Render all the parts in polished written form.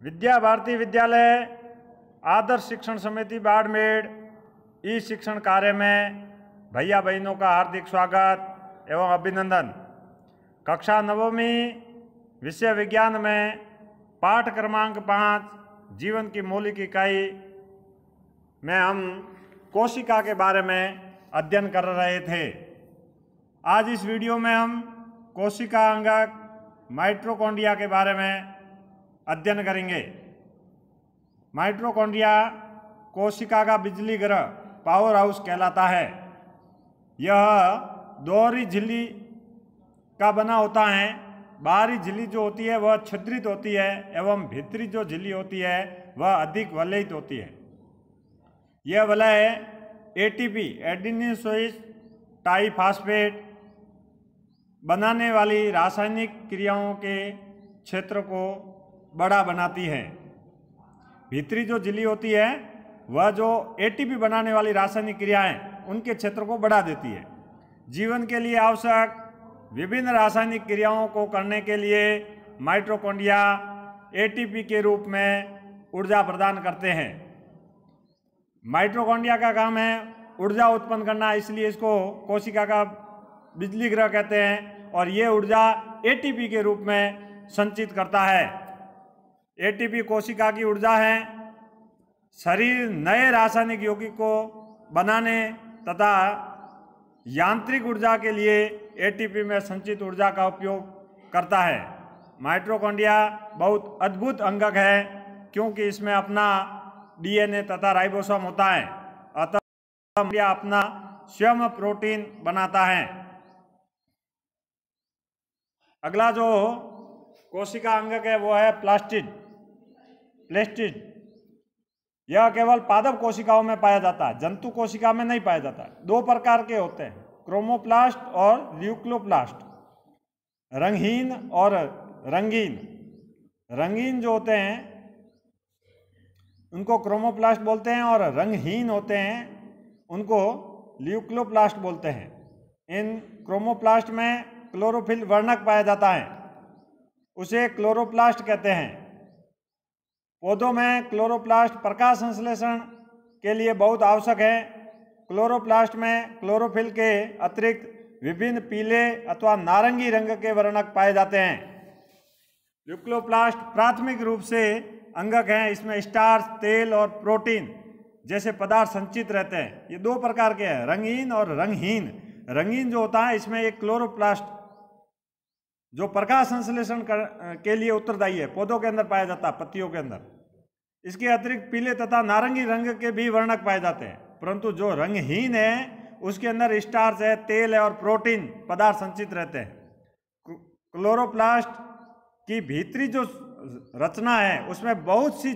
विद्या भारती विद्यालय आदर्श शिक्षण समिति बाड़मेर ई शिक्षण कार्य में भैया बहनों का हार्दिक स्वागत एवं अभिनंदन। कक्षा नवमी विषय विज्ञान में पाठ क्रमांक 5 जीवन की मौलिक इकाई में हम कोशिका के बारे में अध्ययन कर रहे थे। आज इस वीडियो में हम कोशिका अंगक माइटोकॉन्ड्रिया के बारे में अध्ययन करेंगे। माइटोकॉन्ड्रिया कोशिका का बिजली ग्रह पावर हाउस कहलाता है। यह दोहरी झिल्ली का बना होता है। बाहरी झिल्ली जो होती है वह छिद्रित होती है एवं भीतरी जो झिल्ली होती है वह अधिक वलयित होती है। यह वलय एटीपी एडेनिन ट्राइफॉस्फेट बनाने वाली रासायनिक क्रियाओं के क्षेत्र को बड़ा बनाती है। भीतरी जो झिल्ली होती है वह जो एटीपी बनाने वाली रासायनिक क्रियाएं उनके क्षेत्र को बढ़ा देती है। जीवन के लिए आवश्यक विभिन्न रासायनिक क्रियाओं को करने के लिए माइटोकॉन्ड्रिया एटीपी के रूप में ऊर्जा प्रदान करते हैं। माइटोकॉन्ड्रिया का काम है ऊर्जा उत्पन्न करना, इसलिए इसको कोशिका का बिजली ग्रह कहते हैं और ये ऊर्जा एटीपी के रूप में संचित करता है। एटीपी कोशिका की ऊर्जा है। शरीर नए रासायनिक यौगिक को बनाने तथा यांत्रिक ऊर्जा के लिए एटीपी में संचित ऊर्जा का उपयोग करता है। माइटोकॉन्ड्रिया बहुत अद्भुत अंगक है क्योंकि इसमें अपना डीएनए तथा राइबोसोम होता है, अतः यह अपना स्वयं प्रोटीन बनाता है। अगला जो कोशिका अंगक है वो है प्लास्टिड। यह केवल पादप कोशिकाओं में पाया जाता है, जंतु कोशिका में नहीं पाया जाता है। दो प्रकार के होते हैं, क्रोमोप्लास्ट और ल्यूकोप्लास्ट। रंगहीन और रंगीन। रंगीन जो होते हैं उनको क्रोमोप्लास्ट बोलते हैं और रंगहीन होते हैं उनको ल्यूकोप्लास्ट बोलते हैं। इन क्रोमोप्लास्ट में क्लोरोफिल वर्णक पाया जाता है, उसे क्लोरोप्लास्ट कहते हैं। पौधों में क्लोरोप्लास्ट प्रकाश संश्लेषण के लिए बहुत आवश्यक है। क्लोरोप्लास्ट में क्लोरोफिल के अतिरिक्त विभिन्न पीले अथवा नारंगी रंग के वर्णक पाए जाते हैं। ल्यूकोप्लास्ट प्राथमिक रूप से अंगक हैं। इसमें स्टार्च, तेल और प्रोटीन जैसे पदार्थ संचित रहते हैं। ये दो प्रकार के हैं, रंगीन और रंगहीन। रंगीन जो होता है इसमें एक क्लोरोप्लास्ट जो प्रकाश संश्लेषण के लिए उत्तरदायी है, पौधों के अंदर पाया जाता है, पत्तियों के अंदर। इसके अतिरिक्त पीले तथा नारंगी रंग के भी वर्णक पाए जाते हैं, परंतु जो रंगहीन है उसके अंदर स्टार्च है, तेल है और प्रोटीन पदार्थ संचित रहते हैं। क्लोरोप्लास्ट की भीतरी जो रचना है उसमें बहुत सी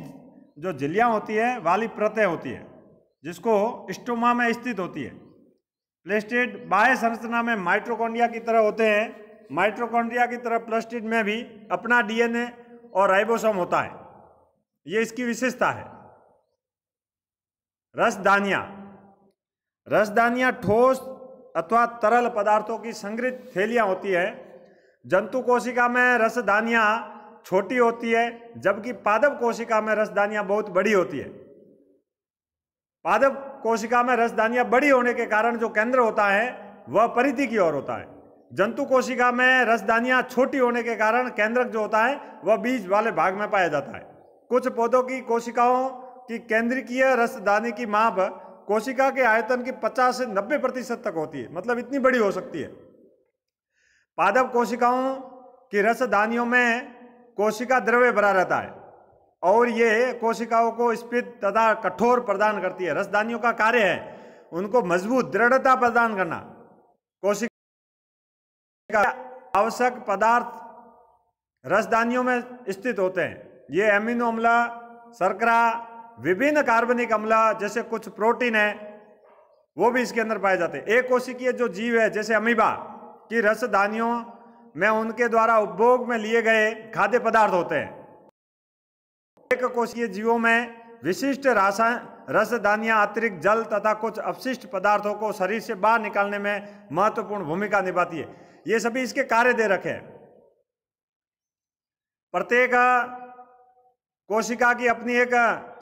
जो झिल्लियां होती है वाली परतें होती है जिसको स्टोमा में स्थित होती है। प्लास्टिड बाह्य संरचना में माइटोकॉन्ड्रिया की तरह होते हैं। माइटोकॉन्ड्रिया की तरह प्लास्टिड में भी अपना डीएनए और राइबोसोम होता है, ये इसकी विशेषता है। रसदानियां। रसदानियां ठोस अथवा तरल पदार्थों की संग्रहित थैलियां होती है। जंतु कोशिका में रसदानियां छोटी होती है जबकि पादप कोशिका में रसदानियां बहुत बड़ी होती है। पादप कोशिका में रसदानियां बड़ी होने के कारण जो केंद्र होता है वह परिधि की ओर होता है। जंतु कोशिका में रसदानियां छोटी होने के कारण केंद्रक जो होता है वह बीज वाले भाग में पाया जाता है। कुछ पौधों की कोशिकाओं की केंद्रकीय रसदानी की माप कोशिका के आयतन की 50 से 90% तक होती है, मतलब इतनी बड़ी हो सकती है। पादप कोशिकाओं की रसदानियों में कोशिका द्रव्य भरा रहता है और ये कोशिकाओं को स्फीत तथा कठोर प्रदान करती है। रसदानियों का कार्य है उनको मजबूत दृढ़ता प्रदान करना। कोशिका आवश्यक पदार्थ रसदानियों में स्थित होते हैं। ये एमिनो अम्ल, शर्करा, विभिन्न कार्बनिक अम्ल जैसे कुछ प्रोटीन है वो भी इसके अंदर पाए जाते हैं। एक कोशिकीय जो जीव है जैसे अमीबा की रसदानियों में उनके द्वारा उपभोग में लिए गए खाद्य पदार्थ होते हैं। एक कोशिकीय जीवों में विशिष्ट रसदानियां अतिरिक्त जल तथा कुछ अपशिष्ट पदार्थों को शरीर से बाहर निकालने में महत्वपूर्ण भूमिका निभाती है। ये सभी इसके कार्य दे रखे हैं। प्रत्येक कोशिका की अपनी एक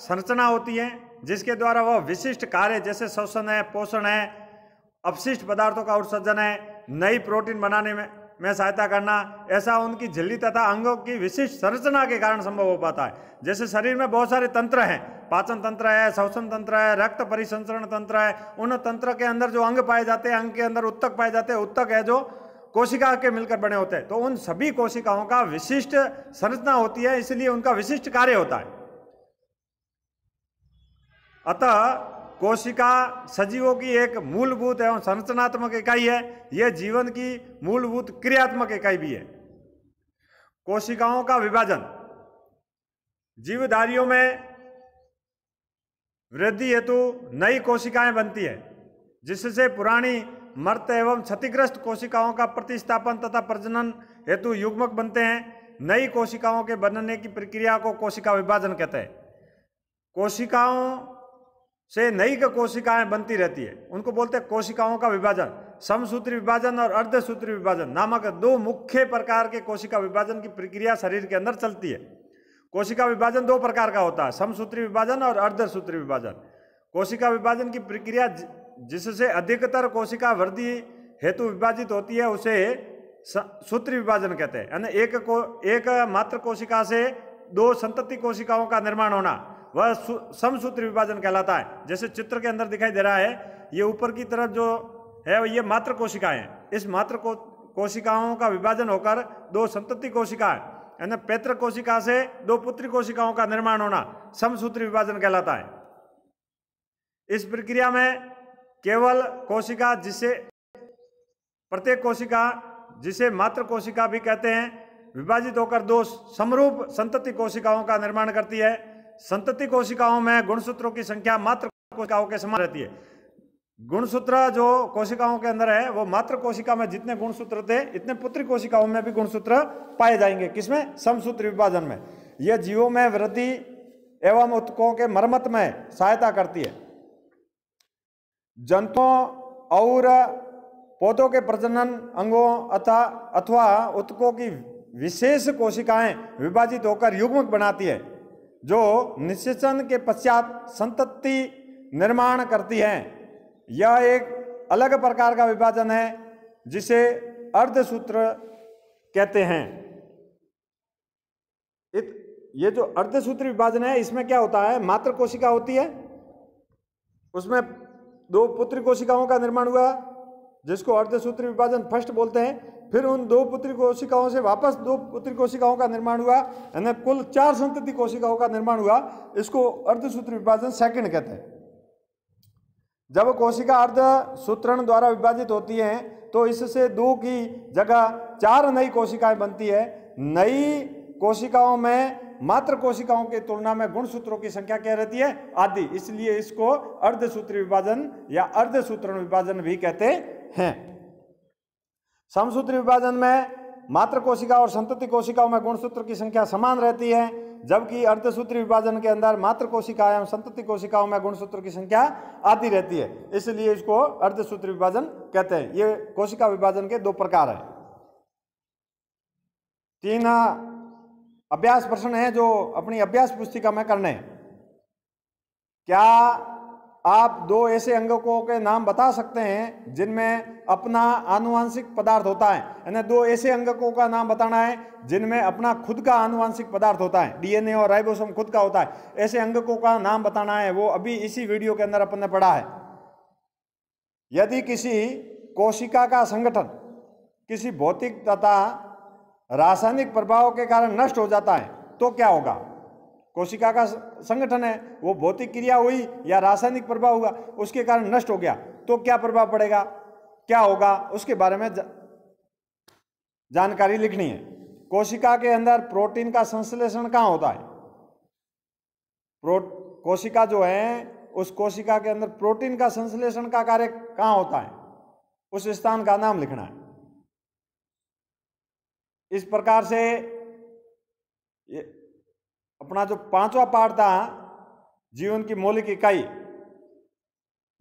संरचना होती है जिसके द्वारा वह विशिष्ट कार्य जैसे श्वसन है, पोषण है, अपशिष्ट पदार्थों का उत्सर्जन है, नई प्रोटीन बनाने में सहायता करना, ऐसा उनकी झिल्ली तथा अंगों की विशिष्ट संरचना के कारण संभव हो पाता है। जैसे शरीर में बहुत सारे तंत्र हैं, पाचन तंत्र है, श्वसन तंत्र है, रक्त परिसंचरण तंत्र है, उन तंत्र के अंदर जो अंग पाए जाते हैं, अंग के अंदर उत्तक पाए जाते हैं, उत्तक है जो कोशिका के मिलकर बने होते हैं, तो उन सभी कोशिकाओं का विशिष्ट संरचना होती है, इसलिए उनका विशिष्ट कार्य होता है। अतः कोशिका सजीवों की एक मूलभूत एवं संरचनात्मक इकाई है, यह जीवन की मूलभूत क्रियात्मक इकाई भी है। कोशिकाओं का विभाजन जीवधारियों में वृद्धि हेतु नई कोशिकाएं बनती है, जिससे पुरानी मृत एवं क्षतिग्रस्त कोशिकाओं का प्रतिस्थापन तथा प्रजनन हेतु युग्मक बनते हैं। नई कोशिकाओं के बनने की प्रक्रिया को कोशिका विभाजन कहते हैं। कोशिकाओं से नई कोशिकाएं बनती रहती है, उनको बोलते हैं कोशिकाओं का विभाजन। समसूत्री विभाजन और अर्धसूत्री विभाजन नामक दो मुख्य प्रकार के कोशिका विभाजन की प्रक्रिया शरीर के अंदर चलती है। कोशिका विभाजन दो प्रकार का होता है, समसूत्री विभाजन और अर्धसूत्री विभाजन। कोशिका विभाजन की प्रक्रिया जिससे अधिकतर कोशिका वृद्धि हेतु विभाजित होती है उसे सूत्री विभाजन कहते हैं। यानी एक मात्र कोशिका से दो संतति कोशिकाओं का निर्माण होना वह समसूत्री विभाजन कहलाता है। जैसे चित्र के अंदर दिखाई दे रहा है, ये ऊपर की तरफ जो है ये मात्र कोशिकाएं हैं। इस मात्र कोशिकाओं का विभाजन होकर दो संतति कोशिकाएं यानी पैतृक कोशिका से दो पुत्री कोशिकाओं का निर्माण होना समसूत्री विभाजन कहलाता है। इस प्रक्रिया में केवल कोशिका जिसे प्रत्येक कोशिका जिसे मात्र कोशिका भी कहते हैं विभाजित होकर दो समरूप संतति कोशिकाओं का निर्माण करती है। संतति कोशिकाओं में गुणसूत्रों की संख्या मात्र कोशिकाओं के समान रहती है। गुणसूत्र जो कोशिकाओं के अंदर है वो मात्र कोशिका में जितने गुणसूत्र थे इतने पुत्री कोशिकाओं में भी गुणसूत्र पाए जाएंगे। किसमें? समसूत्री विभाजन में। यह जीवों में वृद्धि एवं उत्तकों के मरम्मत में सहायता करती है। जंतुओं और पौधों के प्रजनन अंगों अथवा उत्तकों की विशेष कोशिकाएं विभाजित होकर युग्मक बनाती है, जो निषेचन के पश्चात संतति निर्माण करती हैं। यह एक अलग प्रकार का विभाजन है जिसे अर्धसूत्र कहते हैं। ये जो अर्धसूत्री विभाजन है इसमें क्या होता है, मात्र कोशिका होती है, उसमें दो पुत्री कोशिकाओं का निर्माण हुआ जिसको अर्धसूत्री विभाजन फर्स्ट बोलते हैं। फिर उन दो पुत्री कोशिकाओं से वापस दो पुत्री कोशिकाओं का निर्माण हुआ, यानी कुल 4 संतति कोशिकाओं का निर्माण हुआ। इसको अर्धसूत्री विभाजन सेकंड कहते हैं। जब कोशिका अर्धसूत्रण द्वारा विभाजित होती है तो इससे 2 की जगह 4 नई कोशिकाएं बनती है। नई कोशिकाओं में मात्र कोशिकाओं की तुलना में गुणसूत्रों की संख्या क्या रहती है? आदि। इसलिए इसको अर्धसूत्री विभाजन या अर्धसूत्रण विभाजन भी कहते हैं। समसूत्री विभाजन में मात्र कोशिका और संतति कोशिकाओं में गुणसूत्र की संख्या समान रहती है, जबकि अर्धसूत्री विभाजन के अंदर मात्र कोशिका एवं संतति कोशिकाओं में गुणसूत्र की संख्या आती रहती है, इसलिए इसको अर्धसूत्री विभाजन कहते हैं। ये कोशिका विभाजन के 2 प्रकार हैं। 3 अभ्यास प्रश्न है जो अपनी अभ्यास पुस्तिका में करने हैं। क्या आप 2 ऐसे अंगों के नाम बता सकते हैं जिनमें अपना आनुवांशिक पदार्थ होता है? यानी 2 ऐसे अंगों का नाम बताना है जिनमें अपना खुद का आनुवांशिक पदार्थ होता है, डीएनए और राइबोसोम खुद का होता है। ऐसे अंगों का नाम बताना है, वो अभी इसी वीडियो के अंदर अपन ने पढ़ा है। यदि किसी कोशिका का संगठन किसी भौतिक तथा रासायनिक प्रभाव के कारण नष्ट हो जाता है तो क्या होगा? कोशिका का संगठन है, वो भौतिक क्रिया हुई या रासायनिक प्रभाव हुआ, उसके कारण नष्ट हो गया, तो क्या प्रभाव पड़ेगा, क्या होगा, उसके बारे में जानकारी लिखनी है। कोशिका के अंदर प्रोटीन का संश्लेषण कहाँ होता है? कोशिका जो है उस कोशिका के अंदर प्रोटीन का संश्लेषण का कार्य कहाँ होता है, उस स्थान का नाम लिखना है। इस प्रकार से अपना जो 5वां पाठ था जीवन की मौलिक इकाई,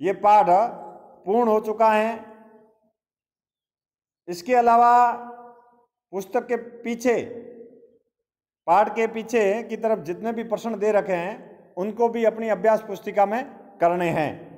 ये पाठ पूर्ण हो चुका है। इसके अलावा पुस्तक के पीछे पाठ के पीछे की तरफ जितने भी प्रश्न दे रखे हैं उनको भी अपनी अभ्यास पुस्तिका में करने हैं।